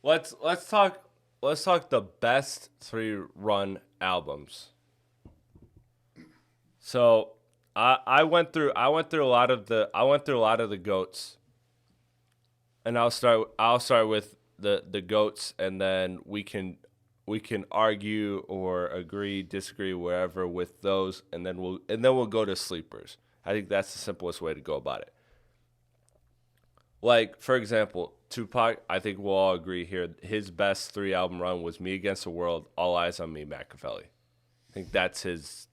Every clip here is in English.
Let's talk the best 3-run albums. So I went through a lot of the GOATs, and I'll start with the GOATs, and then we can argue or agree, disagree, wherever with those, and then we'll go to sleepers. I think that's the simplest way to go about it. Like, for example, Tupac, I think we'll all agree here, his best 3-album run was Me Against the World, All Eyes on Me, Machiavelli. I think that's his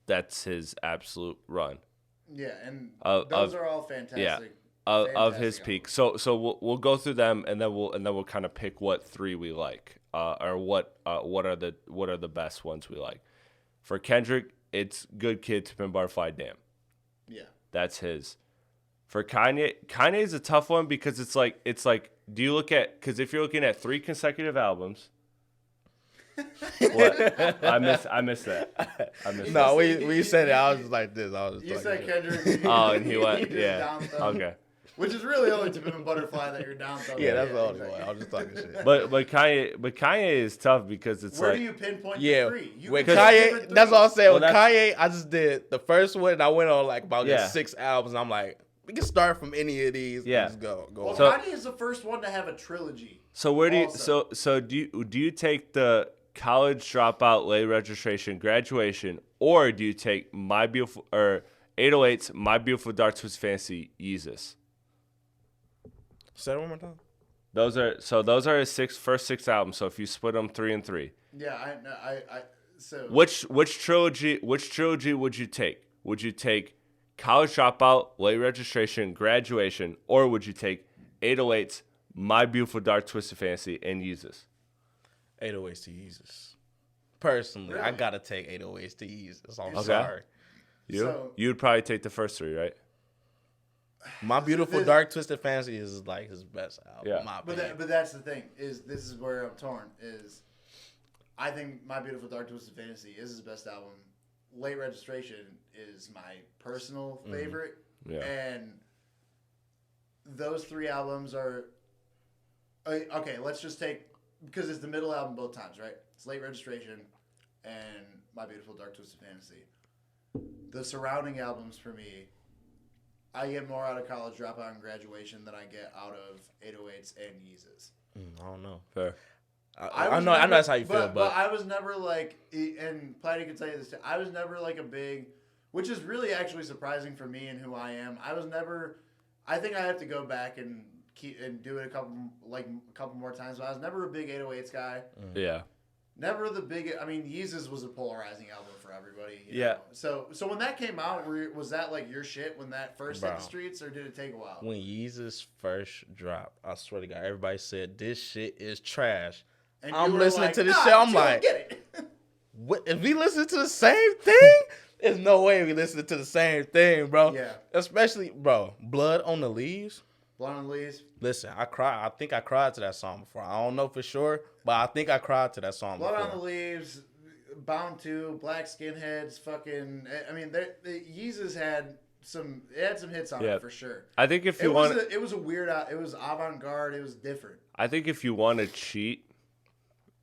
absolute run. Yeah, and those are all fantastic. Yeah, of his peak. So we'll go through them, and then we'll kind of pick what 3 we like, or what are the best ones we like. For Kendrick, it's Good Kid, To Pimp a Butterfly, Damn. Yeah, that's his. For Kanye is a tough one because it's like do you look at, because if you're looking at 3 consecutive albums, what? I missed that. No, we said it. I was just like this. You said Kendrick. Oh, and he went, yeah. Okay. Which is really only To Pimp a Butterfly that you're down throwing. Yeah, that's the only one. I was just talking shit. But Kanye is tough because it's where do you pinpoint the 3? With Kanye, that's all I'm saying. With Kanye, I just did the first one, and I went on like about 6 albums. And I'm like, we can start from any of these. Yeah. And just go. Well, Kanye is the first one to have a trilogy. So where do you do you take the college dropout, late registration, graduation, or do you take My Beautiful or 808's My Beautiful Dark Twisted Fantasy, Yeezus? Say it one more time. Those are his first 6 albums. So if you split them 3 and 3. Yeah, I so which trilogy would you take? Would you take College Dropout, Late Registration, Graduation, or would you take 808's My Beautiful Dark Twisted Fantasy and Yeezus? 808's to Yeezus. Personally, really? I gotta take 808's to Yeezus. I'm sorry. You'd probably take the first 3, right? My Beautiful Dark Twisted Fantasy is like his best album. Yeah. But that's the thing, is this is where I'm torn, is I think My Beautiful Dark Twisted Fantasy is his best album. Late Registration is my personal favorite. Yeah. And those 3 albums are okay, let's just take, because it's the middle album both times, right? It's Late Registration and My Beautiful Dark Twisted Fantasy. The surrounding albums for me, I get more out of College Dropout and Graduation than I get out of 808's and Yeezus. I don't know. Fair. I know that's how you feel, but I was never like, and Platte can tell you this too, I was never like a big, which is really actually surprising for me and who I am. I think I have to go back and do it a couple more times, but I was never a big 808's guy. Yeah. Never the big. I mean, Yeezus was a polarizing album for everybody. You know? So when that came out, was that like your shit when that first hit the streets, or did it take a while? When Yeezus first dropped, I swear to God, everybody said this shit is trash. And I'm listening to this shit. I'm like, get it. What, if we listen to the same thing, there's no way we listen to the same thing, bro. Yeah. Especially, bro, Blood on the Leaves. Blood on the Leaves. Listen, I think I cried to that song before. I don't know for sure, but I think I cried to that song Blood before. on the Leaves, Bound to, Black Skinheads, fucking. I mean, Yeezus had some hits on it for sure. I think if you want, it was a weird. It was avant-garde. It was different. I think if you want to cheat,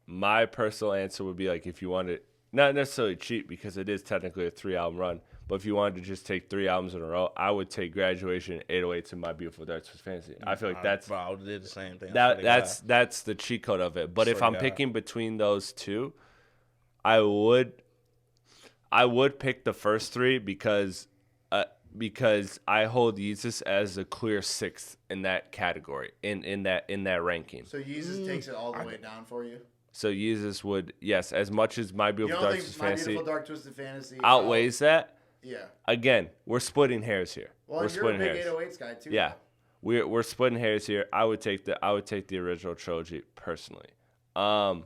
my personal answer would be like, if you want to not necessarily cheat because it is technically a 3-album run, but if you wanted to just take 3 albums in a row, I would take Graduation, 808's, and My Beautiful Dark Twisted Fantasy. I feel like that's I did the same thing. That's the cheat code of it. But if I'm picking between those 2, I would pick the first 3 because I hold Yeezus as a clear 6th in that category in that ranking. So Yeezus takes it all the way down for you. So Yeezus would, yes, as much as My Beautiful Dark Twisted Fantasy, My Beautiful Dark Twisted Fantasy outweighs that. Yeah. Again, we're splitting hairs here. Well, you're a big 808's guy too. Yeah, we're splitting hairs here. I would take the original trilogy personally. Going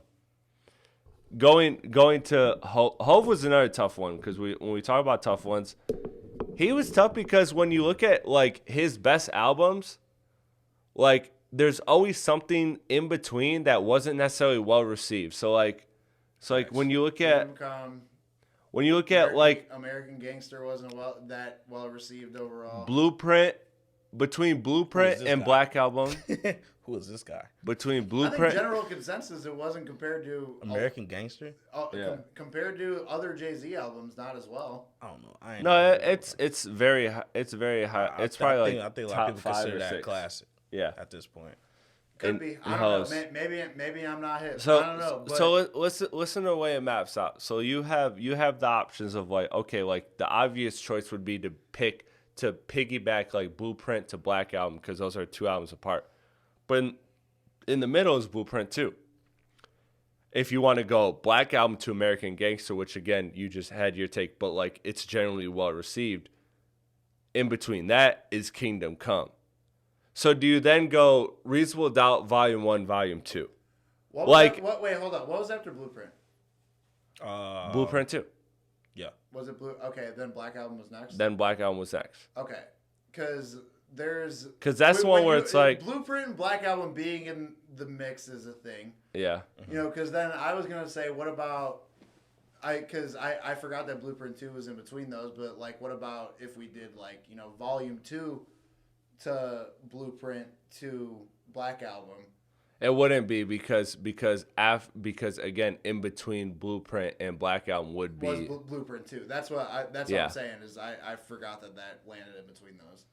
to Hov was another tough one because when we talk about tough ones, he was tough because when you look at like his best albums, like there's always something in between that wasn't necessarily well received. So when you look at American Gangster wasn't that well received overall. Blueprint, between Blueprint and guy? Black Album. Who is this guy? Between I Blueprint. think general consensus, it wasn't compared to American Gangster. Compared to other Jay-Z albums, not as well. I don't know. It's very high. It's very high. It's probably I think a lot top of people 5 consider or that 6. classic. Yeah, at this point. Could be. I don't know. Maybe I'm not hip. So I don't know. But so listen to the way it maps out. So you have the options of like, okay, like the obvious choice would be to piggyback like Blueprint to Black Album because those are 2 albums apart. But in the middle is Blueprint 2. If you want to go Black Album to American Gangster, which again you just had your take, but like it's generally well received. In between that is Kingdom Come. So do you then go Reasonable Doubt Volume 1, Volume 2? Wait, hold on. What was after Blueprint? Blueprint 2. Yeah. Was it Blue? Okay, then Black Album was next. Then Black Album was next. Okay, because that's the one where it's like Blueprint and Black Album being in the mix is a thing. Yeah. You know, because then I was gonna say, what about because I forgot that Blueprint 2 was in between those, but like, what about if we did like Volume 2 to Blueprint to Black Album? It wouldn't be because again, in between Blueprint and Black Album would be was Blueprint 2. That's what I'm saying is I forgot that landed in between those.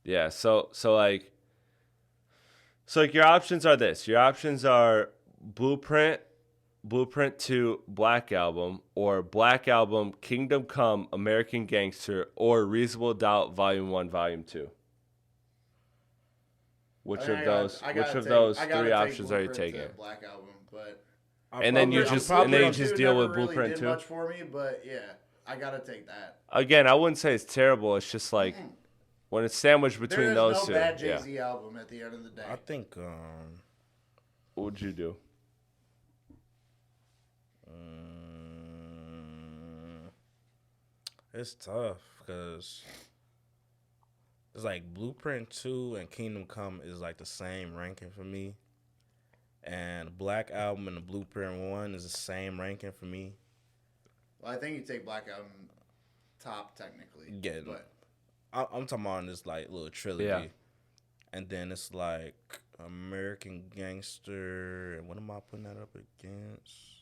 Yeah, so like your options are this. Your options are Blueprint 2, Black Album, or Black Album, Kingdom Come, American Gangster, or Reasonable Doubt Volume 1, Volume 2. Which of those 3 options are you taking? Black Album, but and then you just deal with Blueprint 2. Much for me, but yeah, I gotta take that. Again, I wouldn't say it's terrible. It's just like when it's sandwiched between those two. There is no bad Jay-Z album at the end of the day. I think. What would you do? It's tough because it's like Blueprint 2 and Kingdom Come is like the same ranking for me. And Black Album and the Blueprint 1 is the same ranking for me. Well, I think you take Black Album top technically. Yeah, but I'm talking about this like little trilogy. Yeah. And then it's like American Gangster. And what am I putting that up against?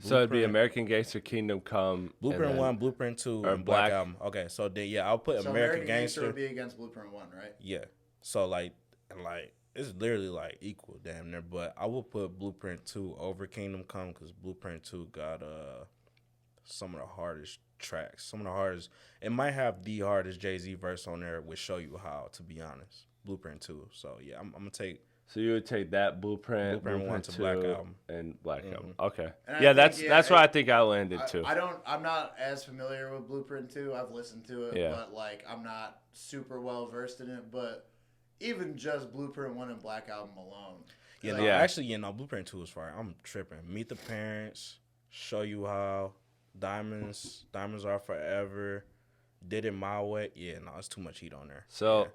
So it'd be American Gangster, Kingdom Come, Blueprint 1, Blueprint 2, and Black Album. Okay, so then I'll put American Gangster would be against Blueprint 1, right? Yeah. So like it's literally like equal damn near, but I will put Blueprint 2 over Kingdom Come because Blueprint 2 got some of the hardest tracks, some of the hardest. It might have the hardest Jay-Z verse on there, which Show You How, to be honest. Blueprint 2. So yeah, I'm gonna take. So you would take that Blueprint 1 to 2, Black Album, and Black Album. Okay. Yeah, that's where I think I landed too. I'm not as familiar with Blueprint 2. I've listened to it, but like I'm not super well versed in it. But even just Blueprint 1 and Black Album alone. Actually, Blueprint 2 is fire. I'm tripping. Meet the Parents, Show You How, Diamonds Are Forever, Did It My Way. Yeah, no, it's too much heat on there. So. Yeah.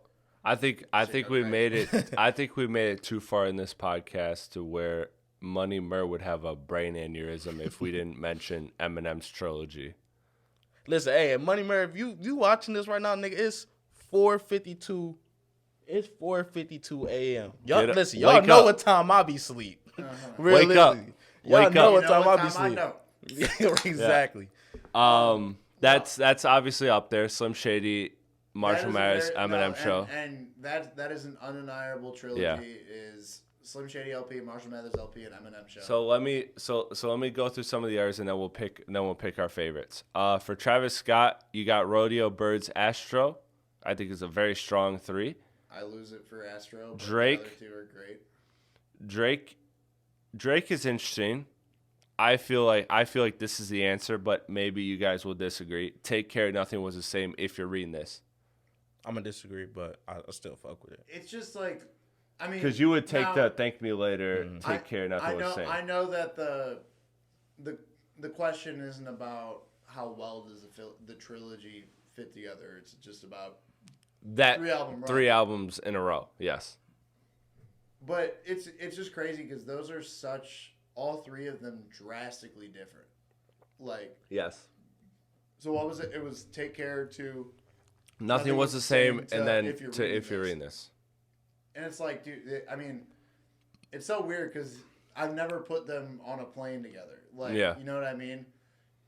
I think we made it. I think we made it too far in this podcast to where Money Murr would have a brain aneurysm if we didn't mention Eminem's trilogy. Listen, hey, Money Murr, if you watching this right now, nigga, it's 4:52. It's 4:52 a.m. Y'all listen. Y'all know what time I be asleep. Wake up. Y'all know what time I be asleep. Exactly. That's obviously up there. Slim Shady. Marshall Mathers, Eminem show. And that is an undeniable trilogy is Slim Shady LP, Marshall Mathers LP, and Eminem show. So let me go through some of the others and then we'll pick our favorites. For Travis Scott, you got Rodeo, Birds, Astro. I think it's a very strong 3. I lose it for Astro. But Drake. The other 2 are great. Drake is interesting. I feel like this is the answer, but maybe you guys will disagree. Take Care, Nothing Was the Same. If you're reading this. I'm going to disagree, but I still fuck with it. It's just like, I mean. Because you would take the Thank Me Later, Take Care, Nothing Was the Same. I know that the question isn't about how well does the trilogy fit together. It's just about that 3 albums in a row, yes. But it's just crazy because those are all 3 of them drastically different. Like. Yes. So what was it? It was Take Care to... Nothing was the same, and then if you're reading this. and it's like, dude, I mean, it's so weird because I've never put them on a plane together. Like, you know what I mean?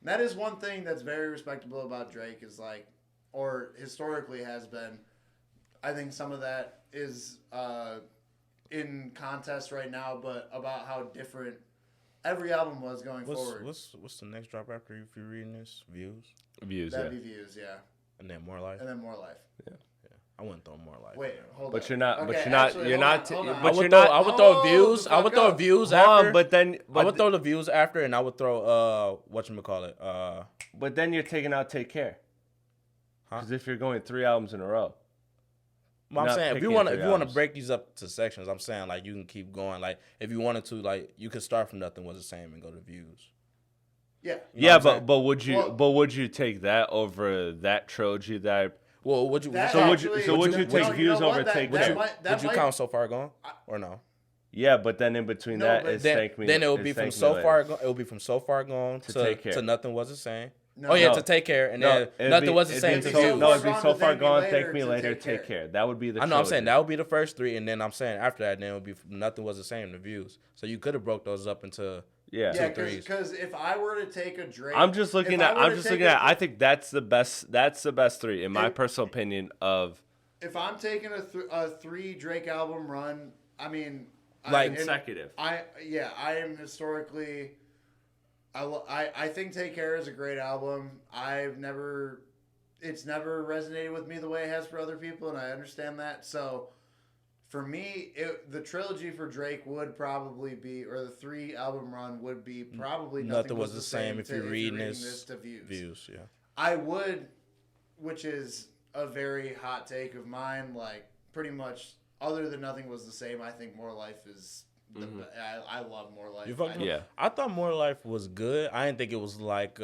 That is one thing that's very respectable about Drake is like, or historically has been. I think some of that is in contest right now, but about how different every album was going forward. What's the next drop after if you're reading this? Views? Views, That'd be Views, yeah. And then More Life? And then More Life. Yeah. I wouldn't throw More Life. Wait, hold on. But you're not. Okay, But you're not. actually, You're hold not. on, hold on. But you're not. I would throw Views. I would throw up. Views Hold after. on, but then. I would throw the Views after, and I would throw whatchamacallit. But then you're taking out Take Care. Because if you're going 3 albums in a row. I'm saying if you want to albums. break these up to sections, I'm saying like you can keep going. Like if you wanted to, like you could start from Nothing Was the Same and go to Views. Yeah. You know Yeah, but would you take that over that trilogy that? Well, would you? Would you take Views over Take Care? Would you count So Far Gone or no? Yeah, but then in between that is Thank Me. Then it would be from So Far Gone. It would be from So Far Gone to Take Care. to Nothing Was the Same. No, to Take Care, and then Nothing Was the Same to Views. No, it'd be So Far Gone, Thank Me Later, Take Care. That would be the. I know. I'm saying that would be the first 3, and then I'm saying after that, then it would be Nothing Was the Same to Views. So you could have broke those up into. Yeah, because if I were to take a Drake, I'm just looking at. I think that's the best. That's the best 3 in my personal opinion. Of if I'm taking a 3 Drake album run, I mean, consecutive. I am historically. I think Take Care is a great album. It's never resonated with me the way it has for other people, and I understand that. So. For me, the trilogy for Drake would probably be, or the 3 album run would be probably Nothing Was the Same if you're reading this to Views. Views, yeah. I would, which is a very hot take of mine, like pretty much other than Nothing Was the Same, I think More Life is the I love More Life. I thought More Life was good. I didn't think it was like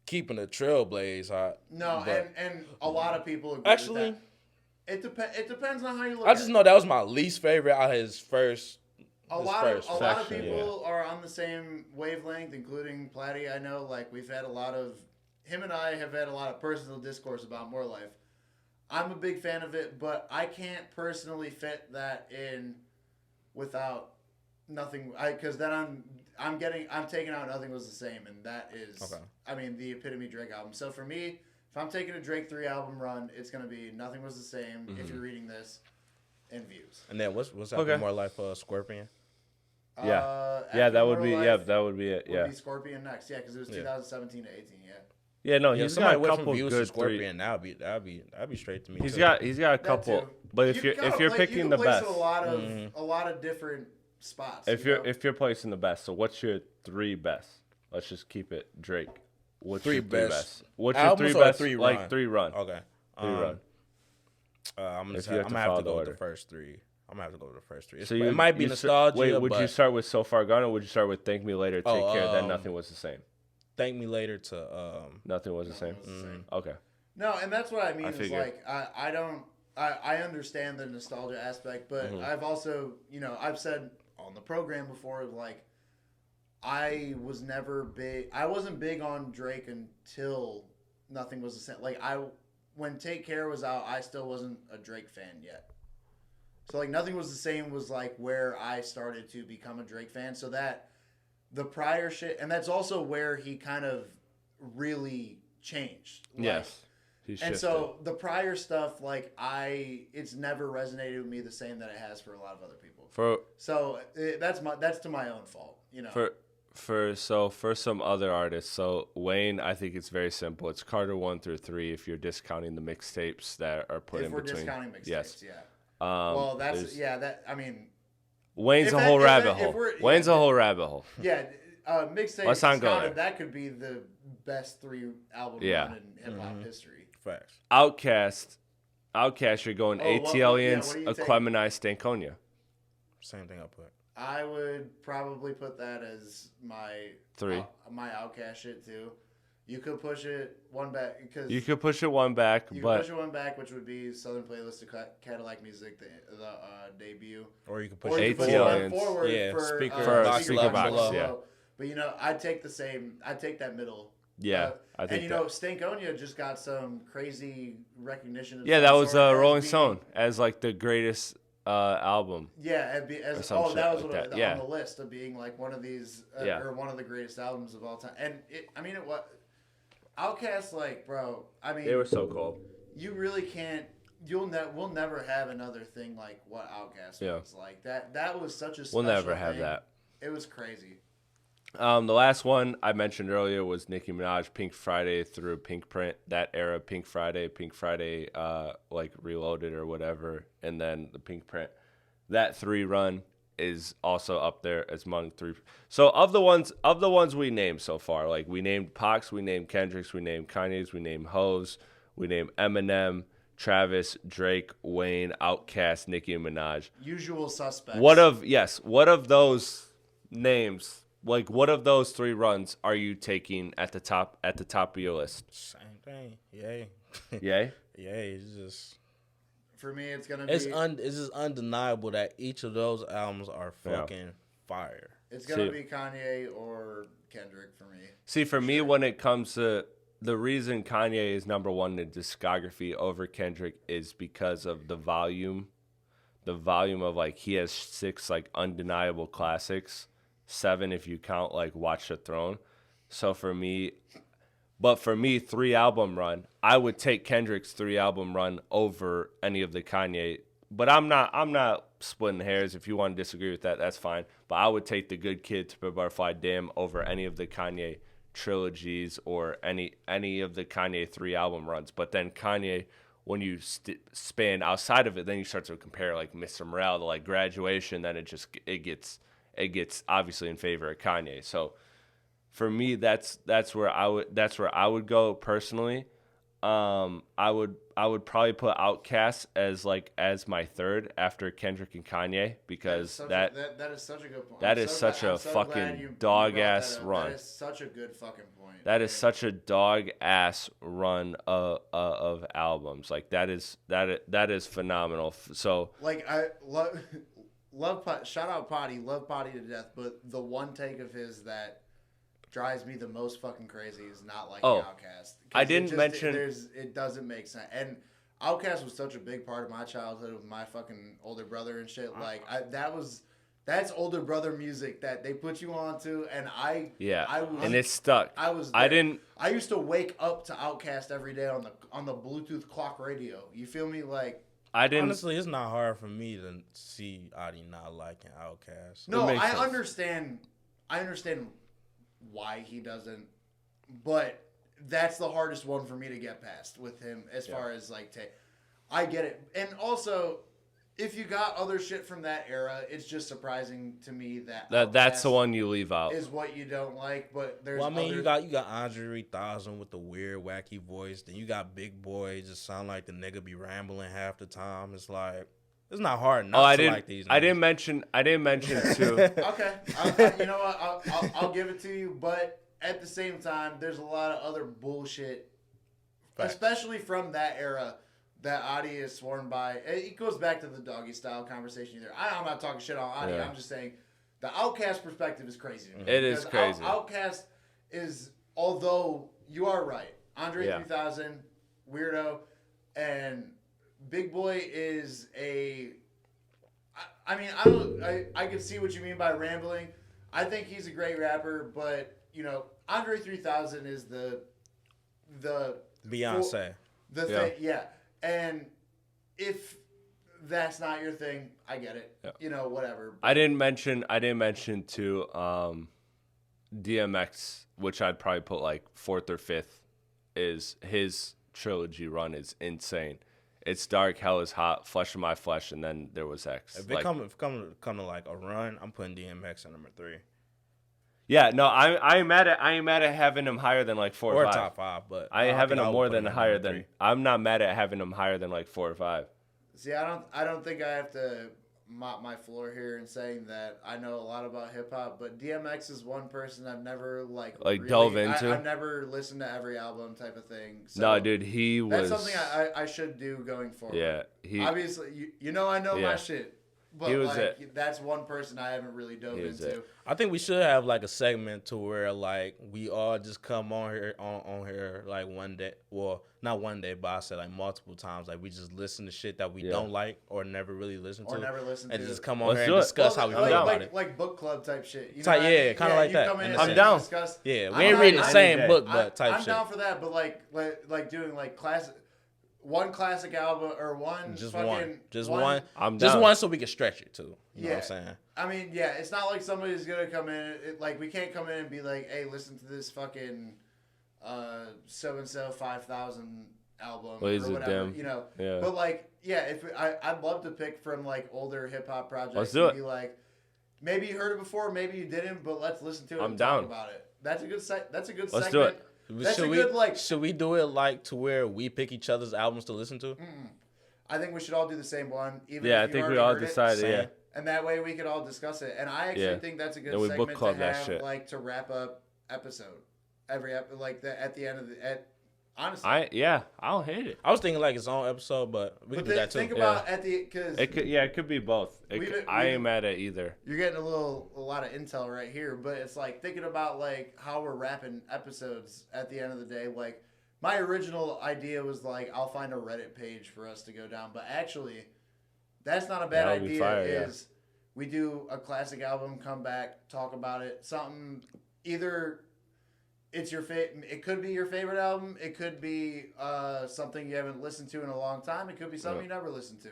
keeping a trailblaze hot. No, and a lot of people agree actually with that. It depends on how you look I at just it. know that was my least favorite out of his first. A lot of people are on the same wavelength, including Platte. I know, like we've had him and I have had a lot of personal discourse about More Life. I'm a big fan of it, but I can't personally fit that in without Nothing. Because then I'm taking out Nothing Was the Same, and that is, I mean, the epitome Drake album. So for me, if I'm taking a Drake 3 album run, it's gonna be Nothing Was the Same. If you're reading this, and Views. And then what's after More Life? Scorpion. That would be it. Would be Scorpion next, because it was 2017 to 18. Yeah, no, he's got a couple Views good Scorpion. That'd be straight to me. He's got a couple, but if you're picking the best, a lot of different spots. If you're placing the best, so what's your 3 best? Let's just keep it Drake. What's your 3 best? What's your 3 best? 3 like run? 3 run. Okay. 3 run. I'm gonna have to go with the first 3. I'm gonna have to go with the first 3. So it might be nostalgia. Wait, would you start with So Far Gone, or would you start with Thank Me Later, Take Care, then Nothing Was the Same? Thank Me Later to Nothing Was the Same. Okay. No, and that's what I mean. Is like I understand the nostalgia aspect, but I've also I've said on the program before like. I wasn't big on Drake until Nothing Was the Same. Like when Take Care was out, I still wasn't a Drake fan yet. So like Nothing Was the Same was like where I started to become a Drake fan. So that the prior shit, and that's also where he kind of really changed. Like, yes. He shifted. And so the prior stuff, like it's never resonated with me the same that it has for a lot of other people. That's to my own fault, For some other artists, so Wayne, I think it's very simple. It's Carter 1 through 3 if you're discounting the mixtapes that are put in between. If we're discounting mixtapes, yes. Wayne's a whole rabbit hole. Wayne's a whole rabbit hole. Yeah, mixtapes Let's not go there. That could be the best 3 album run in hip hop history. Facts. Outkast, you're going ATLians, Aquemini, Stankonia. Same thing I put. I would probably put that as my 3. My Outkast shit too. You could push it one back because you could push it one back, which would be Southern Playlist of Cadillac Music, the debut. Or you could push it forward for Speaker Box Speaker Box. Yeah. But I'd take that middle. Yeah, I think and Stankonia just got some crazy recognition. Of Yeah, some that was sort as Rolling being- Stone as like the greatest album. Yeah, Or some shit that was like what that. Yeah. on the list of being like one of these Yeah. or one of the greatest albums of all time. And it was Outkast, like, bro. I mean, They were so cool. you really can't. We'll never have another thing like what Outkast was like. That was such a. We'll special never have thing. that. It was crazy. The last one I mentioned earlier was Nicki Minaj, Pink Friday through Pink Print. That era, Pink Friday, like Reloaded or whatever, and then the Pink Print. That 3 run is also up there as among 3. So of the ones we named so far, like we named Pacs, we named Kendricks, we named Kanye's, we named Hoes, we named Eminem, Travis, Drake, Wayne, Outkast, Nicki Minaj. Usual suspects. What of those names? Like, what of those 3 runs are you taking at the top of your list? Same thing. Yay. Yay? Yay. It's just. For me, it's gonna be. It's just undeniable that each of those albums are fucking fire. It's gonna be Kanye or Kendrick for me. See, for me, when it comes to the reason Kanye is number 1 in discography over Kendrick is because of the volume. The volume of, like, he has 6 like undeniable classics. 7 if you count like Watch the Throne. So for me, 3 album run, I would take Kendrick's 3 album run over any of the Kanye. But I'm not splitting hairs. If you want to disagree with that, that's fine. But I would take The Good Kid to Butterfly Dam over any of the Kanye trilogies or any of the Kanye 3 album runs. But then Kanye, when you span outside of it, then you start to compare like Mr. Morale to like Graduation. Then it gets obviously in favor of Kanye. So for me, that's where I would go personally. I would probably put Outkast as my 3rd after Kendrick and Kanye because that is such a good point. That is such a fucking dog ass run. That is such a good fucking point. That is such a dog ass run of albums. Like that is phenomenal. So like I love shout out Potty, love Potty to death, but the one take of his that drives me the most fucking crazy is not like Outkast. I didn't mention it doesn't make sense. And Outkast was such a big part of my childhood with my fucking older brother and shit. Like that's older brother music that they put you onto, and I was, and it stuck. I used to wake up to Outkast every day on the Bluetooth clock radio. You feel me? Like. Honestly, it's not hard for me to see Adi not liking Outkast. No, I understand why he doesn't, but that's the hardest one for me to get past with him as far as like I get it. And also, if you got other shit from that era, it's just surprising to me that that's the one you leave out. Is what you don't like, but there's you got Andre 3000 with the weird wacky voice, then you got Big Boy just sound like the nigga be rambling half the time. It's like it's not hard not to like these. I didn't mention too. Okay. You know what? I'll give it to you, but at the same time, there's a lot of other bullshit, especially from that era, that Adi is sworn by. It goes back to the Doggy Style conversation either. I'm not talking shit on Adi. I'm just saying the Outkast perspective is crazy. It is crazy. Outkast is, although you are right, Andre 3000, weirdo, and Big Boy is a. I mean, I can see what you mean by rambling. I think he's a great rapper, but Andre 3000 is the Beyonce. Thing, yeah. And if that's not your thing, I get it. Yeah. Whatever. I didn't mention too DMX, which I'd probably put like 4th or 5th, is his trilogy run is insane. It's Dark, Hell is Hot, Flesh of My Flesh, and then there was X. If it come to like a run, I'm putting DMX at number 3. Yeah, no, I ain't mad at having him higher than like 4 or 5. Top 5, but I ain't having him more than higher than. I'm not mad at having him higher than like 4 or 5. See, I don't think I have to mop my floor here in saying that I know a lot about hip hop, but DMX is one person I've never really, dove into. I've never listened to every album type of thing. So no, dude, he was. That's something I should do going forward. Yeah, obviously I know my shit. But He was like it. that's one person I haven't really dove He was into. it. I think we should have like a segment to where like we all just come on here on here like one day. Well, not one day, but I said like multiple times. Like we just listen to shit that we Yeah. don't like or never really listen to. Or never listen and to. just come on Let's here do and it. discuss how we feel down. about it. Like book club type shit. You Type- know what I yeah, mean? kinda like you that, Come in in and a I'm sense. down. Discuss. Yeah, we I'm ain't not- reading the I'm- same I'm- book, but type I'm shit. down for that, but like doing like one classic album or one Just fucking one. Just one. I'm Just down. one so we can stretch it too. You know what I'm saying? I mean, yeah, it's not like somebody's gonna come in. Like we can't come in and be like, "Hey, listen to this fucking so and so 5,000 album Lazy or whatever." Dim. You know. Yeah. But like, yeah, if I'd love to pick from like older hip hop projects. Let's do and it. Be like, maybe you heard it before, maybe you didn't, but let's listen to it. I'm and down. Talk about it. That's a good That's a good Let's segment. do it. That's should a we, good like. Should we do it like to where we pick each other's albums to listen to? I think we should all do the same one. Even Yeah, I if you think we already all heard it. decided. Same. Yeah. And that way we could all discuss it. And I actually Yeah. think that's a good Then we book segment club to that have, shit. like to wrap up episode. Like that at the end of honestly. I don't hate it. I was thinking like its own episode, but we can do that too. Think about at the because It could be both. I ain't mad at either. you're getting a lot of intel right here, but it's like thinking about like how we're wrapping episodes at the end of the day. Like my original idea was like I'll find a Reddit page for us to go down, but actually that's not a bad That would be idea. fire, yeah. Is we do a classic album, come back, talk about it, something either. It's your It could be your favorite album. It could be something you haven't listened to in a long time. It could be something you never listened to.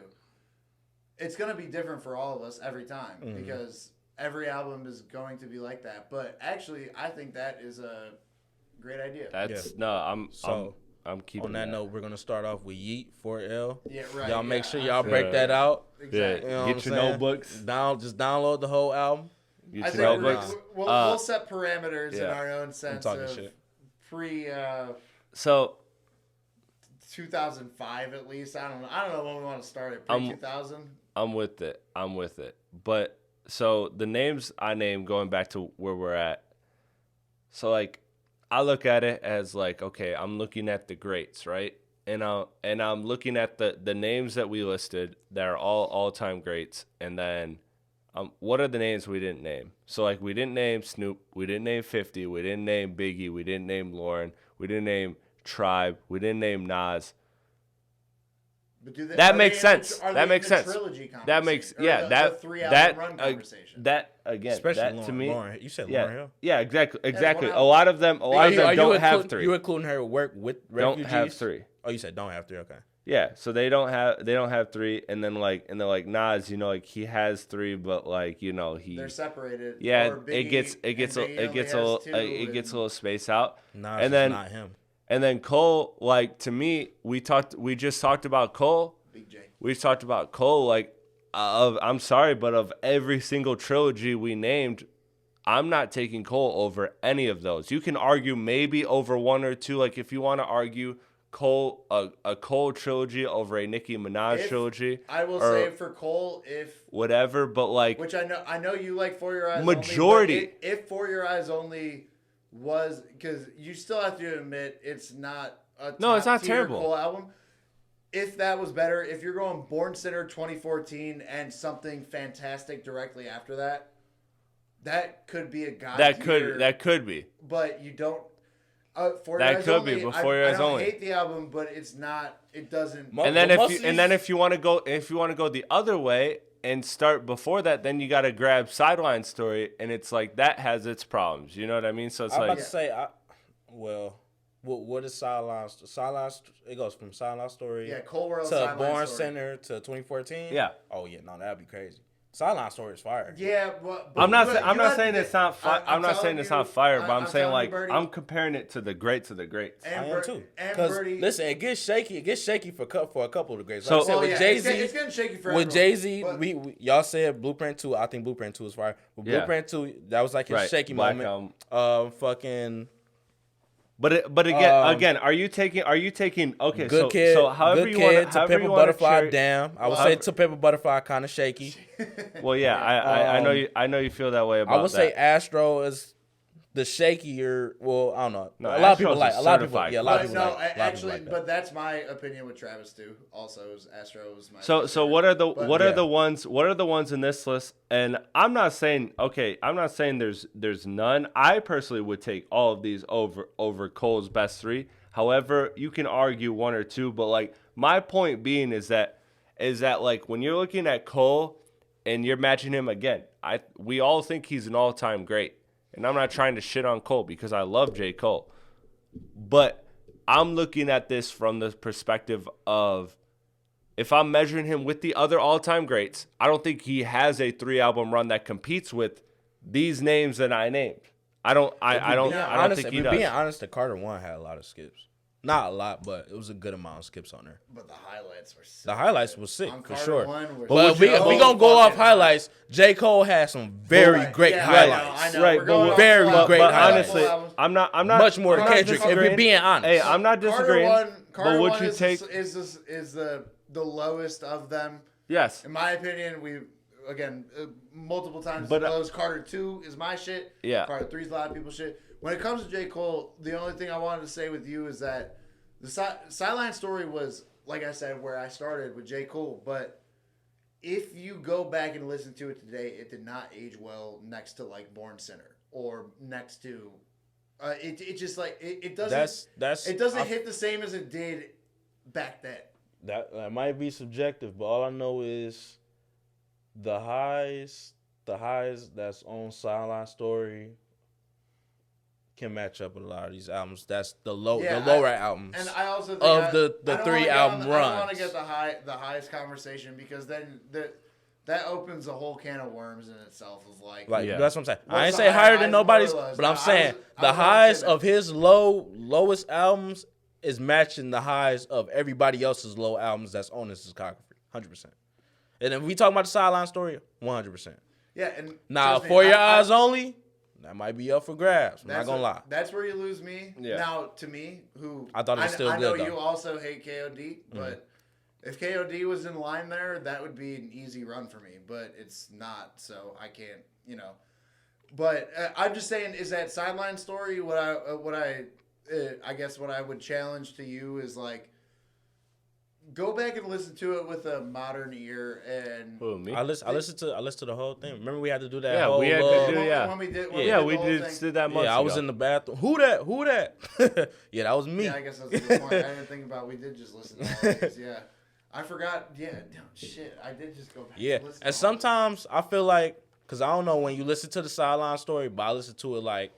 It's gonna be different for all of us every time because every album is going to be like that. But actually, I think that is a great idea. I'm keeping on that note, we're gonna start off with Yeet 4L. Yeah, right. Y'all make yeah, sure y'all break Yeah. that out. Exactly. You know what Get I'm your saying? notebooks. Just download the whole album. Get I your think notebooks. we'll set parameters in yeah. our own sense talking of shit. pre So 2005 at least. I don't know when we want to start it. Pre 2000. I'm with it. But so the names I named, going back to where we're at. So like, I look at it as like, okay, I'm looking at the greats, right? And I'm looking at the names that we listed that are all-time greats, and then what are the names we didn't name? So like, we didn't name Snoop, we didn't name 50, we didn't name Biggie, we didn't name Lauren, we didn't name Tribe, we didn't name Nas. But do they, That are makes they in the- sense. are that they makes in the sense. trilogy That makes conversation? Or the 3-album run conversation. that again. Especially that Lauren. to me. Lauren, you said Yeah, Lauren Hill. yeah, exactly. one A album. lot of them don't have three. You including her work with Don't refugees? have three. Oh, you said don't have three. Okay. Yeah, so they don't have three, and then like they're like Nas, like he has three, but like he They're separated. yeah, Or Biggie, it gets and Biggie only has two, it gets a little space out, Nas and is then not him. and then Cole, like to me, we just talked about Cole. Big J. We talked about Cole, like I'm sorry, but of every single trilogy we named, I'm not taking Cole over any of those. You can argue maybe over one or two, like if you want to argue Cole a Cole trilogy over a Nicki Minaj trilogy. I will or say for Cole, if whatever, but like which I know you like For Your Eyes. Majority. Only, but if For Your Eyes Only was because you still have to admit it's not a No, it's not top-tier terrible. Cole album. If that was better, if you're going Born Sinner 2014 and something fantastic directly after that, that could be a god. that could be. But you don't. For That Your Eyes could Only, be, but For Your I Eyes don't Only. hate the album, but it's not. It doesn't. Mo- And then But most of if you want to go the other way and start before that, then you got to grab Sideline Story, and it's like that has its problems. You know what I mean? So it's I'm like about to say, what is Sideline? It goes from Sideline Story Yeah, Cole World to Sideline Born Story. Center to 2014. Yeah. Oh yeah, no, that'd be crazy. Sideline Story is fire. Yeah, but I'm not but saying it's not fire. I'm not saying it's not fire, but I'm saying telling like you, Birdie, I'm comparing it to the greats of the greats. and I am too. And Because Birdie. listen, it gets shaky. It gets shaky for a couple of the grades. So- Like I said, Well, with yeah, Jay it's Z, getting shaky for with everyone, Jay Z, but- we y'all said Blueprint 2. I think Blueprint 2 is fire. But Yeah. Blueprint 2, that was like his Right, shaky Black moment. Album. Fucking But again, are you taking? Okay, Good Kid. so however Good you Kid want to Pimp a Butterfly. Damn, I would say however- to Pimp a Butterfly kind of shaky. Well, yeah, I know you feel that way about I would say that. Astro is the shakier. Well, I don't know. No, a lot of people Astros like. is A lot of people. certified Yeah, a lot But of people no, like. A lot of people actually, like that. but that's my opinion with Travis too. Also, is Astros my So favorite. what are the But- what yeah. are the ones what are the ones in this list? And I'm not saying there's none. I personally would take all of these over Cole's best three. However, you can argue one or two, but like my point being is that like when you're looking at Cole and you're matching him again, we all think he's an all-time great. And I'm not trying to shit on Cole because I love J. Cole. But I'm looking at this from the perspective of if I'm measuring him with the other all-time greats, I don't think he has a 3-album run that competes with these names that I named. I don't think he does. Being honest, the Carter 1 had a lot of skips. Not a lot, but it was a good amount of skips on there. But the highlights were sick. The highlights was sick, On for Carter sure. 1 were But if we going to go off highlights, J. Cole has some very great highlights. I know. Right, We're going but off very full great But highlights. honestly, I'm not Much more I'm than not Kendrick, if disagreeing. you're being honest. Hey, I'm not disagreeing. Carter but would one you is take? is the lowest of them. Yes. In my opinion, multiple times But, disclosed. Carter 2 is my shit. Yeah. Carter 3 is a lot of people's shit. When it comes to J. Cole, the only thing I wanted to say with you is that the Sideline Story was, like I said, where I started with J. Cole. But if you go back and listen to it today, it did not age well next to like Born Sinner or next to. It just like it doesn't. It doesn't hit the same as it did back then. That might be subjective, but all I know is the highs that's on Sideline Story can match up with a lot of these albums. That's the lower albums. And I also think of the I don't 3 wanna get album on the- I don't want runs. to get the highest conversation because then that opens a whole can of worms in itself of like Yeah. That's what I'm saying. What's I ain't the say higher highs than and nobody's, lows? but I'm I saying was the about to highs say of his lowest albums is matching the highs of everybody else's low albums that's on his discography, 100%. And if we talk about the Sideline Story, 100%. yeah. And Now, trust me, For Your I- Eyes Only, that might be up for grabs. I'm not That's gonna lie. That's where you lose me. Yeah. Now, to me, who I thought it was still I know good, though. you also hate KOD, but if KOD was in line there, that would be an easy run for me. But it's not, so I can't, But I'm just saying, is that Sideline Story? I guess what I would challenge to you is like, go back and listen to it with a modern ear and. Who, me? I listened to the whole thing. Remember we had to do that Yeah, whole we had to little- do- yeah. When we did, we the whole did thing. that months Yeah, I was ago. in the bathroom. Who that? Yeah, that was me. Yeah, I guess that's a good point. I didn't think about. We did just listen to all these. Yeah, I forgot. Yeah, no, shit. I did just go back. Yeah, and listen and to all sometimes I feel like, because I don't know when you listen to the Sideline Story, but I listen to it like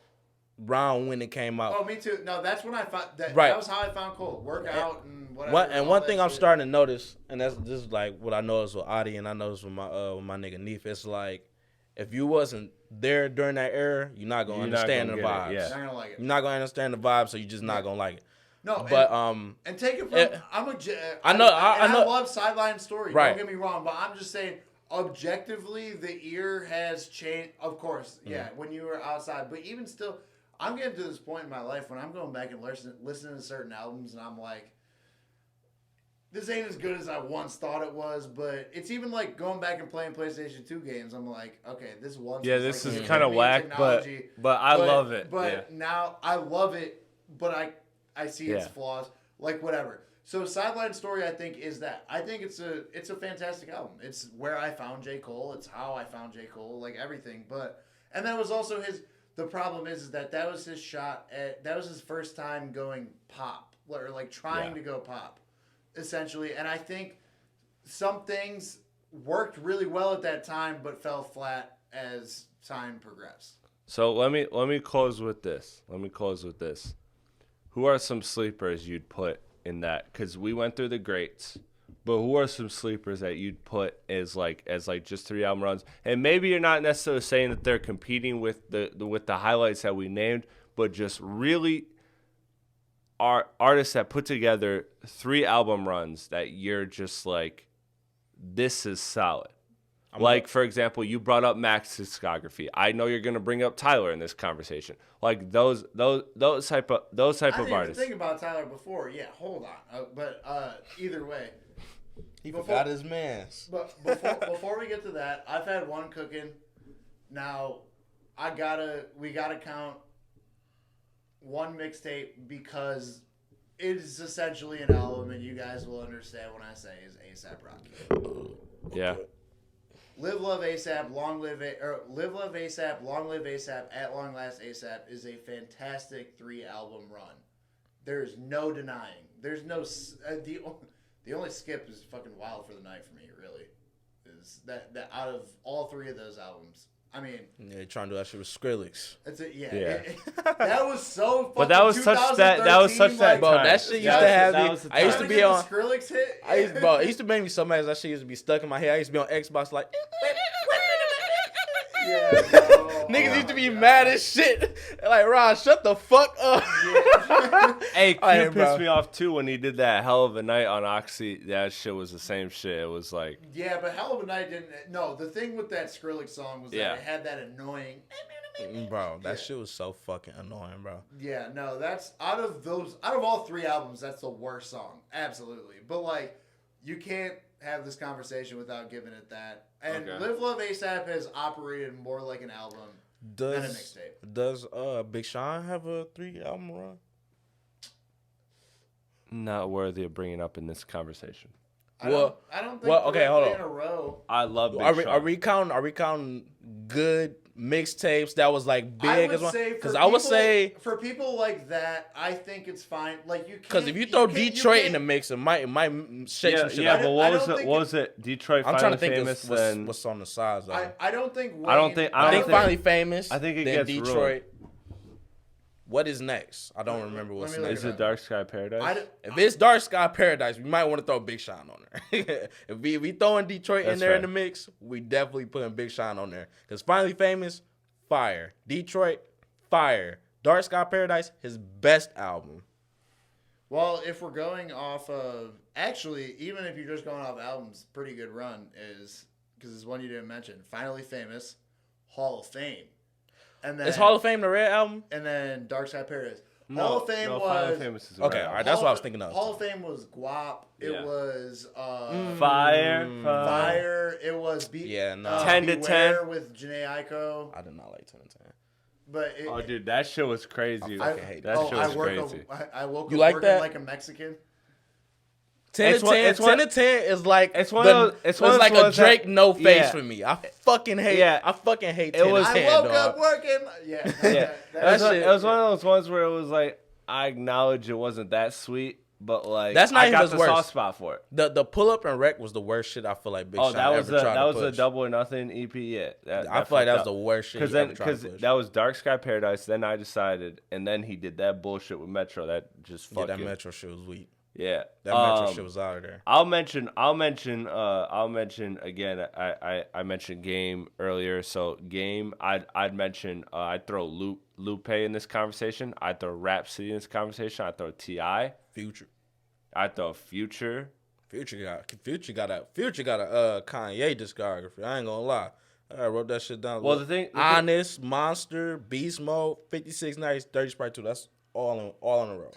round when it came out. Oh, me too. No, that's when I found that. Right. That was how I found Cole. Workout and whatever. One thing I'm starting to notice, and this is like what I noticed with Adi, and I noticed with my nigga Neef. It's like if you wasn't there during that era, you're not gonna understand the gonna get vibes. it, yeah. Not gonna like it. You're not gonna understand the vibes, so you're just not gonna like it. No, But and take it from. I know. I love Sideline Story. Right. Don't get me wrong, but I'm just saying. Objectively, the ear has changed. Of course, yeah. When you were outside, but even still, I'm getting to this point in my life when I'm going back and listening to certain albums, and I'm like, this ain't as good as I once thought it was. But it's even like going back and playing PlayStation 2 games. I'm like, okay, this once. Yeah, was this like is the kind of epitome whack, technology, but I love it. But now I love it, but I see its Yeah. flaws. Like whatever. So Sideline Story, I think, is that. I think it's a fantastic album. It's where I found J. Cole. It's how I found J. Cole, like everything. And that was also the problem is that was his shot at, that was his first time going pop, or like trying to go pop, essentially. And I think some things worked really well at that time, but fell flat as time progressed. So let me close with this. Who are some sleepers you'd put in that? Because we went through the greats, but who are some sleepers that you'd put as just 3 album runs? And maybe you're not necessarily saying that they're competing with the highlights that we named, but just really are artists that put together 3 album runs that you're just like, this is solid. Like, for example, you brought up Max's discography. I know you're going to bring up Tyler in this conversation. Like those type of I didn't even artists. think about Tyler before. Yeah, hold on. But either way. He forgot his mans. But before we get to that, I've had one cooking. Now, we gotta count one mixtape because it is essentially an album, and you guys will understand when I say is A$AP Rocky. Yeah. Live Love ASAP, Live Love ASAP, Long Live ASAP, At Long Last ASAP is a fantastic 3-album run. There's no denying. There's no the only skip is fucking Wild for the Night for me. Really, is that out of all 3 of those albums. I mean, Yeah, trying to do that shit with Skrillex. That was so fucking. But that was such that Bro, time. that shit used That to was- have that me. was the I used time. to be on. Skrillex hit. It used to make me so mad. That shit used to be stuck in my head. I used to be on Xbox like. Yeah, Niggas used to be mad as shit. Like, Ron, shut the fuck up. Hey, Q Alright, bro. pissed me off too when he did that Hell of a Night on Oxy. That shit was the same shit. It was like, Yeah, but Hell of a Night didn't. No, the thing with that Skrillex song was Yeah. that it had that annoying. Bro, that shit was so fucking annoying, bro. Yeah, no, that's out of all 3 albums, that's the worst song. Absolutely. But like, you can't have this conversation without giving it that. And Okay. Live Love ASAP has operated more like an album than a Does mixtape. does Big Sean have a 3-album run? not worthy of bringing up in this conversation. I Well- don't think well, okay, hold directly on. in a row. I love Big Are we, Sean. are we counting good mixtapes that was like I big would as well? say Because for I would people- say for people like that, I think it's fine. Like you can't. because if you throw can't- you Detroit in can't- the mix, it might shake some shit. yeah, up. but I what was don't it? think What was it? Detroit I'm Finally trying to think Famous. of and what's on the sides. Of it. I don't think. Wayne, I don't think- I think think- Finally Famous. I think it then gets Detroit. ruined. What is next? I don't remember Let what's me look next. is it Dark Sky Paradise? I don't- If it's Dark Sky Paradise, we might want to throw Big Sean on there. if we throwing Detroit in That's there in fair. the mix, we definitely putting Big Sean on there. Because Finally Famous, fire. Detroit, fire. Dark Sky Paradise, his best album. Well, if we're going off of actually, even if you're just going off albums, pretty good run is because it's one you didn't mention. Finally Famous, Hall of Fame, and then Is Hall of Fame the Red album? and then Dark Side Paradise. No, Hall of Fame no, was Finally Famous is Okay, right. all right, that's what I was thinking of. Hall of Fame was Guap. It Yeah. was Fire. Fire. It was Yeah, no. 10 to Beware 10. with Janae Aiko. I did not like 10 and 10. But it, Oh, dude, that shit was crazy. I fucking hate that shit was crazy. I woke You up like working that? like a Mexican. 10 It's to one- 10, it's 10 one- to 10 is like it's one of those- it's one of like those a ones that- Drake no face yeah. for me. I fucking hate Yeah. I fucking hate It 10 was- to I 10, woke dog. up working. Yeah. Yeah, That it was shit- one of those ones where it was like I acknowledge it wasn't that sweet, but like That's not I even got his the worst. soft spot for it. The pull up and wreck was the worst shit I feel like Big Oh, Sean that was ever tried to the push. Double or Nothing EP. Yeah, I feel like that was the worst shit Because he then ever tried to push. that was Dark Sky Paradise. Then I decided, and then he did that bullshit with Metro. That just Yeah, fucking that Metro shit was weak. yeah. That Metro shit was out of there. I'll mention again. I mentioned Game earlier, so Game. I'd mention. I'd throw Lupe in this conversation. I'd throw Rhapsody in this conversation. I'd throw Ti. Future. I'd throw Future. Future got a Kanye discography. I ain't gonna lie. I wrote that shit down. Well, Look, the thing- Honest, Monster, Beast Mode, 56 Nights, 30 Sprite 2. That's all in a row.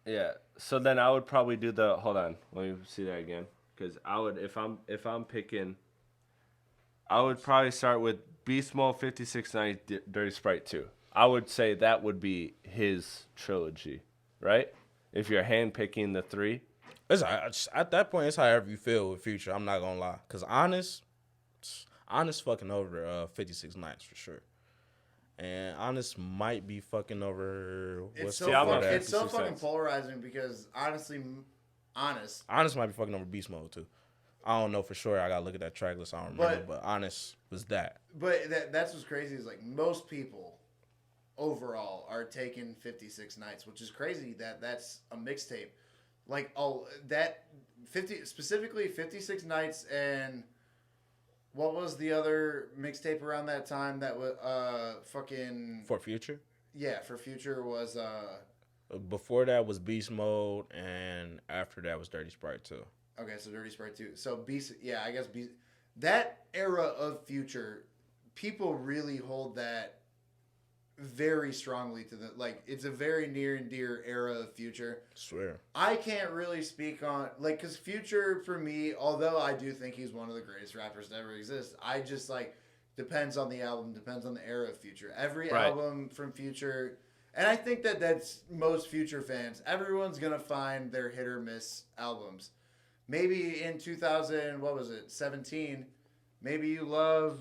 Yeah. So then I would probably do the. Hold on. Let me see that again. Because I would if I'm picking. I would probably start with Beast Mode, 5690, Dirty Sprite 2. I would say that would be his trilogy, right? If you're handpicking the 3. At that point, it's however you feel with Future. I'm not gonna lie, cause Honest fucking over 56 Nights for sure, and Honest might be fucking over. It's the so, I'm fuck on that? it's so 56 fucking cents. polarizing because honestly, Honest. Honest might be fucking over Beast Mode too. I don't know for sure. I gotta look at that track list. I don't remember, but Honest was that. But that's what's crazy is like most people overall are taking 56 Nights, which is crazy that that's a mixtape. Like that 56 Nights and what was the other mixtape around that time that was fucking For Future. yeah, for Future was Before that was Beast Mode, and after that was Dirty Sprite 2. okay, so Dirty Sprite 2. So I guess that era of Future, people really hold that very strongly to it's a very near and dear era of Future. Swear. I can't really speak on because Future for me, although I do think he's one of the greatest rappers to ever exist, I just depends on the album, depends on the era of Future. Every Right. album from Future, And I think that's most Future fans. Everyone's gonna find their hit or miss albums. Maybe in 2017, maybe you love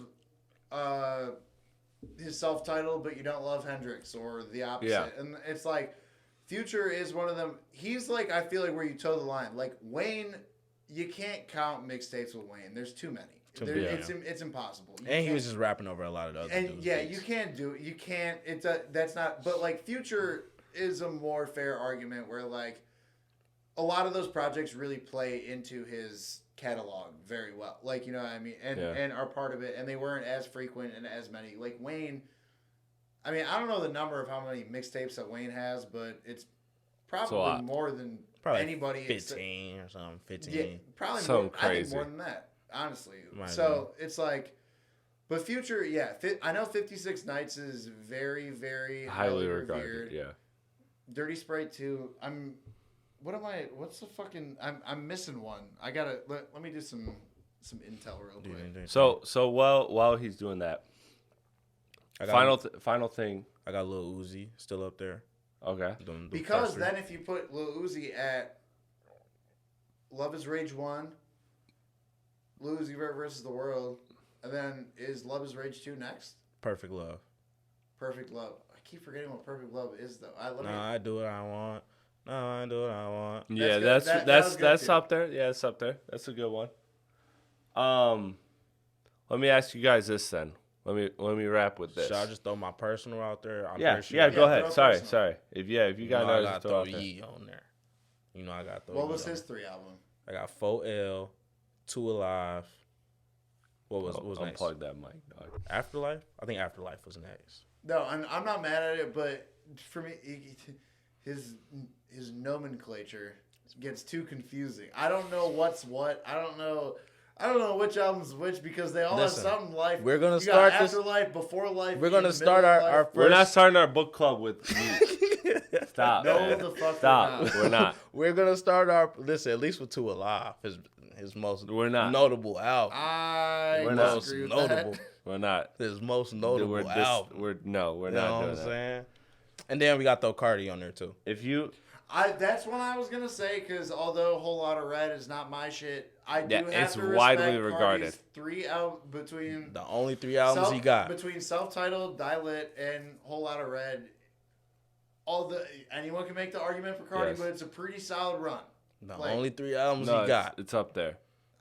his self-titled, but you don't love Hendrix, or the opposite. Yeah. And it's like Future is one of them. He's like, I feel like where you toe the line. Like Wayne, you can't count mixtapes with Wayne. There's too many. It's impossible. And he was just rapping over a lot of the other dudes. Yeah, you can't do it. You can't. That's not. But like Future is a more fair argument where like a lot of those projects really play into his catalog very well. Like, you know what I mean? And are part of it. And they weren't as frequent and as many. Like Wayne, I mean, I don't know the number of how many mixtapes that Wayne has, but it's probably more than anybody. 15 or something. 15. Yeah, probably something more, crazy. I think more than that, honestly. So it's like, but Future, I know 56 Nights is very, very highly regarded. Yeah. Dirty Sprite 2. What's the fucking, I'm missing one. I gotta, let me do some intel real quick. So while he's doing that, final thing. I got Lil Uzi still up there. Okay. Because then if you put Lil Uzi at Love is Rage 1, Lil Uzi Vert versus the World, and then is Love is Rage 2 next? Perfect Love. Perfect Love. I keep forgetting what Perfect Love is, though. I do what I want. No, I do what I want. Yeah, that's up there. Yeah, it's up there. That's a good one. Let me ask you guys this then. Let me wrap with this. Should I just throw my personal out there? Go ahead. Sorry. If you got I nothing gotta to throw throw out Yee on there. You know I got throw. What was his 3 album? I got 4L, 2 Alive. What was next? Unplug that mic, dog. Afterlife? I think Afterlife was next. No, I'm not mad at it, but for me, his nomenclature gets too confusing. I don't know what's what. I don't know which album's which because they all have something life. We're gonna you start got this Afterlife, Before Life. We're gonna start our first. We're not starting our book club with me. Stop. No, man. the fuck Stop. We're not. We're gonna start our at least with 2 Alive. His most notable album. We're not. Disagree with that. We're not. His most notable album. We're not doing that. Saying? And then we got throw Cardi on there too. That's what I was gonna say because although Whole Lotta Red is not my shit, I do have it's to respect widely regarded. Cardi's 3 out between the only 3 albums he got between Self-Titled, Die Lit, and Whole Lotta Red. Anyone can make the argument for Cardi, but it's a pretty solid run. The only 3 albums he got. It's up there.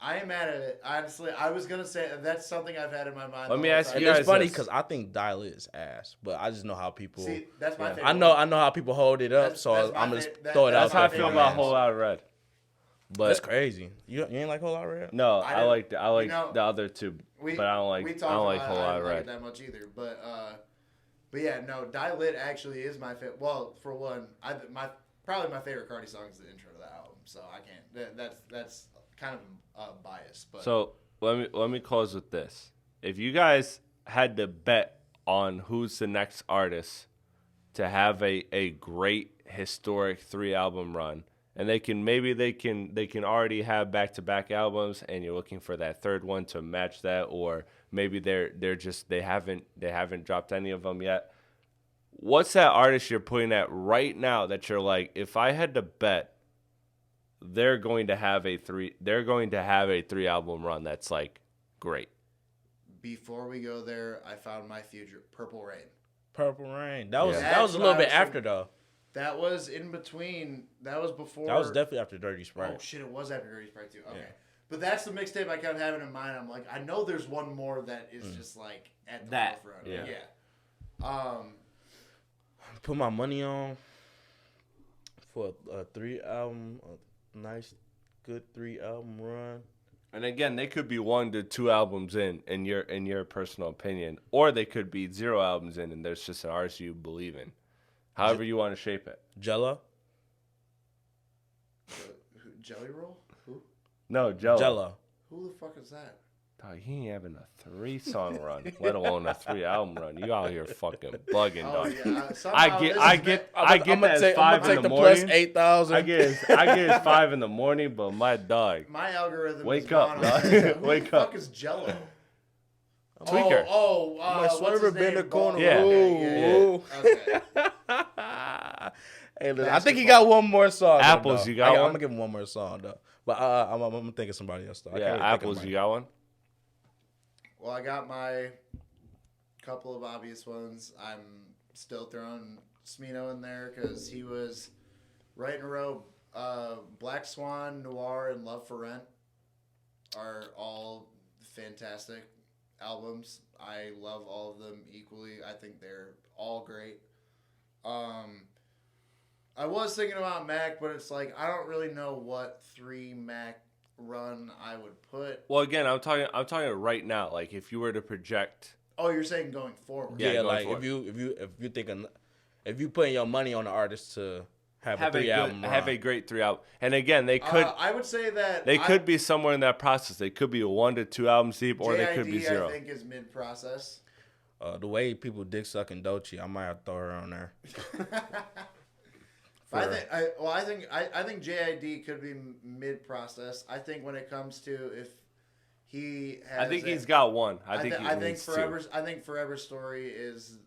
I ain't mad at it. Honestly, I was gonna say that's something I've had in my mind. Let me ask you guys. It's funny because I think Die Lit is ass, but I just know how people. See, that's my favorite. I know how people hold it up, so I'm gonna throw it out. That's how I feel about Whole Lotta Red. But that's crazy. You ain't like Whole Lotta Red? No, I like the other 2, but I don't like Whole Lotta Red that much either. But yeah, no, Die Lit actually is my favorite. Well, for one, probably my favorite Cardi song is the intro to the album, so I can't. That's kind of biased. But so let me close with this. If you guys had to bet on who's the next artist to have a great historic 3-album run, and they can already have back-to-back albums, and you're looking for that third one to match that, or maybe they haven't dropped any of them yet. What's that artist you're putting at right now that you're like, if I had to bet, they're going to have a 3-album run that's like great. Before we go there, I found my future, Purple Rain. Purple Rain. That was a little bit after though. That was in between. That was before. That was definitely after Dirty Sprite. Oh shit! It was after Dirty Sprite too. Okay, but that's the mixtape I kept having in mind. I'm like, I know there's one more that is just like at the forefront. Yeah. Put my money on for a 3-album, a nice, good 3-album run. And again, they could be 1 to 2 albums in your personal opinion, or they could be 0 albums in, and there's just an artist you believe in. However you want to shape it. Jello? Jelly Roll? Who? No, Jello. Jello. Who the fuck is that? Dog, he ain't having a 3-song run, let alone a 3-album run. You out here fucking bugging, dog. Yeah. I get that it's 5 in the morning. Plus 8,000. I get it's 5 in the morning, but my dog. My algorithm. Wake is up, dog. Wake up. up. Who the fuck is Jello? Tweaker. My Swerve been the corner. Yeah. Okay. Hey, listen, I think he got one more song. Apples, though. you got I'm one? gonna give him one more song though. But I'm gonna think of somebody else though. I Yeah, can't really think of Apples, mine. you got one? Well, I got my couple of obvious ones. I'm still throwing Smino in there because he was right in a row. Black Swan, Noir, and Love for Rent are all fantastic albums. I love all of them equally. I think they're all great. I was thinking about Mac, but it's like I don't really know what 3 Mac run I would put. Well, again, I'm talking right now. Like if you were to project. Oh, you're saying going forward? Yeah, going like forward. if you putting your money on the artist to have a 3-album run. Have a great 3 album. And again, they could. I would say that They could be somewhere in that process. They could be a 1 to 2 albums deep, or they could be JID, 0. I think is mid-process. The way people dick suck in Doechii, I might have to throw her on there. I think JID could be mid-process. I think when it comes to if he has, I think he's got 1. I think Forever Story is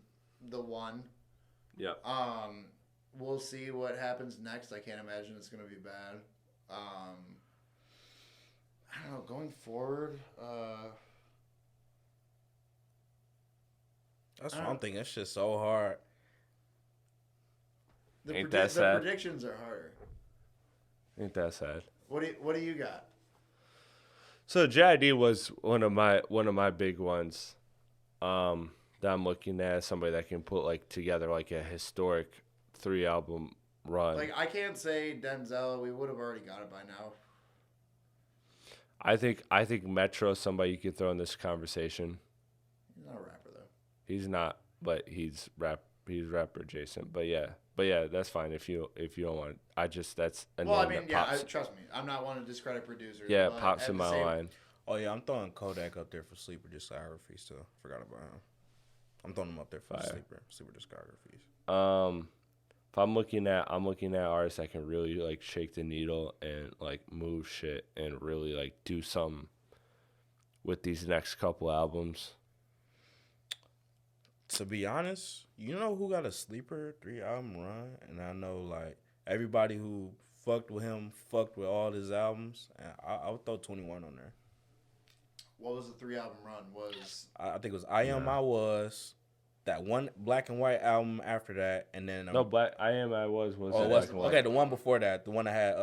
the one. Yeah. We'll see what happens next. I can't imagine it's going to be bad. I don't know. Going forward, That's what I'm thinking. That shit's so hard. Ain't that sad? The predictions are harder. Ain't that sad? What do you got? So JID was one of my big ones. That I'm looking at, somebody that can put like together like a historic 3-album run. Like I can't say Denzel. We would have already got it by now. I think Metro's somebody you could throw in this conversation. He's not a rapper though. He's not, but he's rapper adjacent. But yeah, that's fine if you don't want. That's a Well, I name mean, that yeah, pops. trust me. I'm not wanting to discredit producers. Yeah, but pops at in the my same- line. Oh yeah, I'm throwing Kodak up there for sleeper discographies too. Forgot about him. I'm throwing him up there for sleeper discographies. If I'm looking at artists that can really like shake the needle and like move shit and really like do something with these next couple albums. To be honest, you know who got a sleeper 3-album run, and I know like everybody who fucked with him fucked with all his albums, and I would throw 21 on there. What was the 3-album run? I think it was I Am I Was, that one Black and White album after that, and then No, Black I Am I Was oh, Black and White. okay, the one before that, the one that had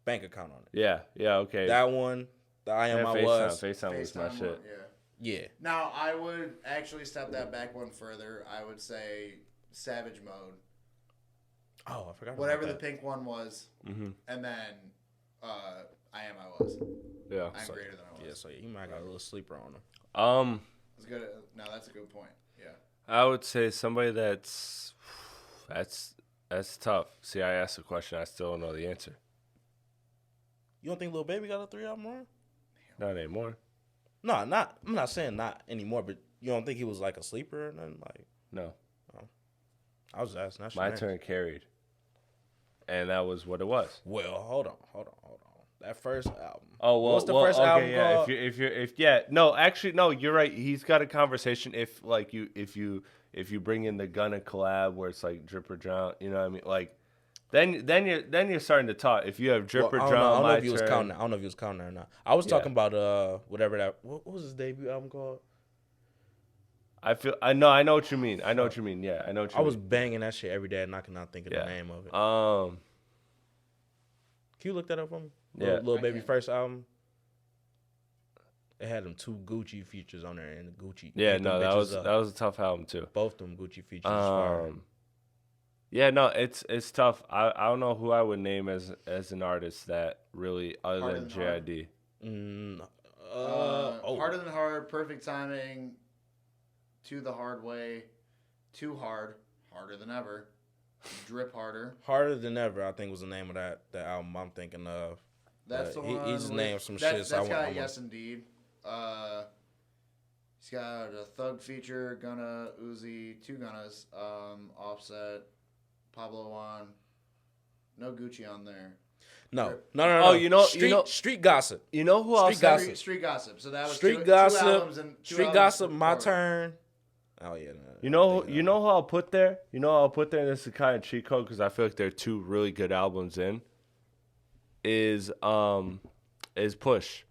bank account on it. Yeah, okay. That one, the I Am I Was. FaceTime was my FaceTime shit. one, yeah. Yeah. Now I would actually step that back one further. I would say Savage Mode. Oh, I forgot. Whatever about the pink one was, Mm-hmm. and then I Am I Was. Yeah. I'm greater than I was. Yeah, so you might got a little sleeper on him. That's good. No, that's a good point. Yeah. I would say somebody that's tough. See, I asked a question, I still don't know the answer. You don't think Lil Baby got a 3-album run? Not anymore. No, I'm not saying not anymore, but you don't think he was like a sleeper or nothing? Like, No. I was asking. That's My your turn carried. And that was what it was. Well, hold on. That first album. Oh well, what's the first album yeah. called? No, you're right. He's got a conversation if you bring in the Gunna collab where it's like drip or drown, you know what I mean? Like then you're starting to talk. If you have drip or drown, I don't know my if he was turn. counting. I don't know if he was counting or not. I was talking about whatever that. What was his debut album called? I know what you mean. Yeah, I know what you mean. I was banging that shit every day and I cannot think of the name of it. Can you look that up for me? Yeah. Lil Baby first album. It had them 2 Gucci features on there and the Gucci. Yeah, beat them no, that bitches was a tough album too. Both them Gucci features. Fire. Yeah, no, it's tough. I don't know who I would name as an artist that really other Harder than than hard. JID. Harder than hard, perfect timing. To the hard way, too hard, harder than ever. Drip harder. Harder Than Ever, I think was the name of that album I'm thinking of. That's the one. He just named some that's, shit. So That's got I Yes Indeed. He's got a Thug feature, Gunna, Uzi, 2 Gunnas, Offset, Pablo Juan. No Gucci on there. No. Oh, you know, Street Gossip. You know who else? Street Gossip. Street Gossip. So that was Street two Gossip. albums and two Street albums Gossip. My before. Turn. Oh yeah. You know how I'll put there. You know how I'll put there. And this is kind of cheat code because I feel like they're two really good albums in. Is Push.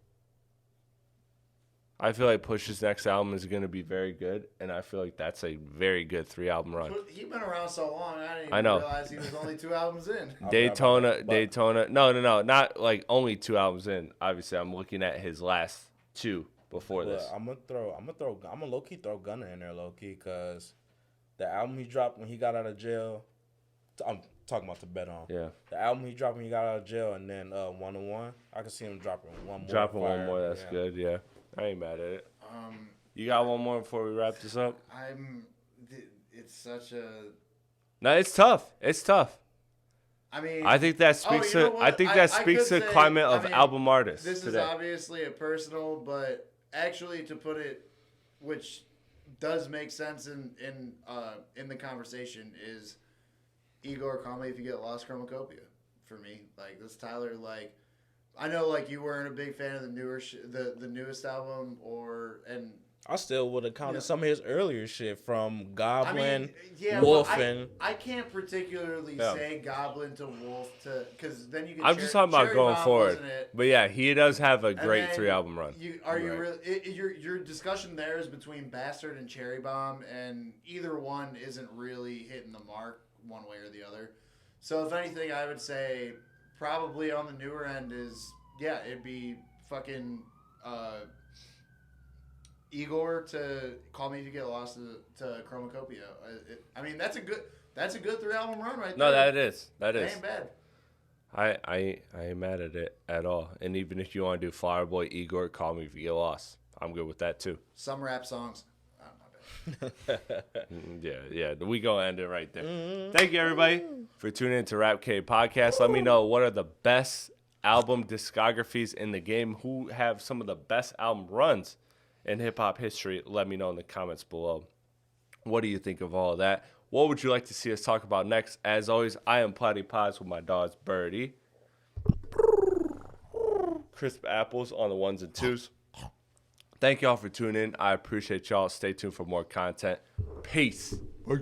I feel like Push's next album is going to be very good, and I feel like that's a very good 3-album run. He's been around so long, I didn't I even know. realize he was only 2 albums in. Daytona. No, not like only 2 albums in. Obviously, I'm looking at his last 2 before this. I'm gonna low key throw Gunna in there, low key, cause the album he dropped when he got out of jail. I'm talking about the bet on. Yeah. The album he dropped when he got out of jail, and then 101. I can see him dropping one more. Dropping one more. That's good. Yeah. I ain't mad at it. You got one more before we wrap this up? It's such a. No, it's tough. It's tough. I mean, I think that speaks to. I think that speaks to the climate of album artists. This today. is obviously a personal, but actually to put it, which does make sense in the conversation, is Igor, Call Me If You Get Lost, Chromacopia. For me, like this Tyler, like. I know, like you weren't a big fan of the newer, the newest album, and I still would have counted some of his earlier shit from Goblin, Wolf, and I can't particularly say Goblin to Wolf because then you. I'm just talking about going forward, but yeah, he does have a great 3-album run. Your discussion there is between Bastard and Cherry Bomb, and either one isn't really hitting the mark one way or the other. So if anything, I would say. Probably on the newer end is, it'd be fucking Igor to Call Me If You Get Lost to Chromacopia. I mean, that's a good 3-album run right there. No, that is. It ain't bad. I ain't mad at it at all. And even if you want to do Flower Boy, Igor, Call Me If You Get Lost, I'm good with that too. Some rap songs. Yeah, we gonna end it right there. Thank you everybody for tuning in to Rap K Podcast. Let me know what are the best album discographies in the game, who have some of the best album runs in hip hop history. Let me know in the comments below. What do you think of all of that? What would you like to see us talk about next? As always, I am Platte Pods with my dogs Birdie, Chrisp Apples on the 1s and 2s. Thank y'all for tuning in. I appreciate y'all. Stay tuned for more content. Peace. Bye.